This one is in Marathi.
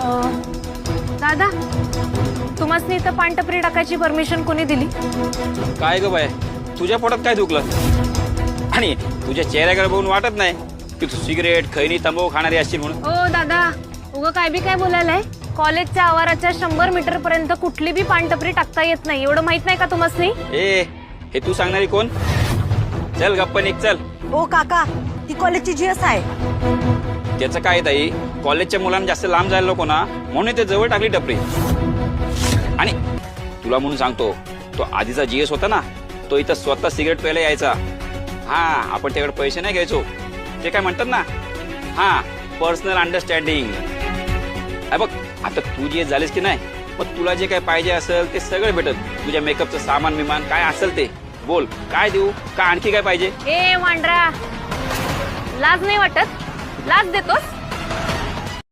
दादा तुम्हाला इथं पानटपरी टाकायची परमिशन कोणी दिली? काय ग बाय, तुझ्या पोटात काय दुखलं? आणि तुझ्या चेहऱ्याकडे बघून वाटत नाही की तू सिगरेट खैनी तंबाखू खाणारी असशील म्हणून. ओ दादा उगं काय बी काय बोलायलाय? कॉलेजच्या आवाराच्या 100 मीटर पर्यंत कुठली बी पानटपरी टाकता येत नाही, एवढं माहित नाही का तुम्हाला? ए हे तू सांगणारी कोण? चल गप्प निघ चल. ओ काका, ती कॉलेजची जीएस आहे. त्याचं काय ताई, कॉलेजच्या मुलांना जास्त लांब जायला नको ना म्हणून ते जवळ टाकली टपरी. आणि तुला म्हणून सांगतो, तो आधीचा जीएस होता ना, तो इथं स्वतः सिगरेट प्यायला यायचा. हा आपण त्याकडे पैसे नाही घ्यायचो. ते काय म्हणतात ना, हा पर्सनल अंडरस्टँडिंग. बघ आता तू जीएस झालीस की नाही, मग तुला जे काय पाहिजे असेल ते सगळं भेटत. तुझ्या मेकअपचं सामान विमान काय असेल ते बोल, काय देऊ का आणखी काय पाहिजे? ए वांड्रा, लाज नाही वाटत? लाज देतोस?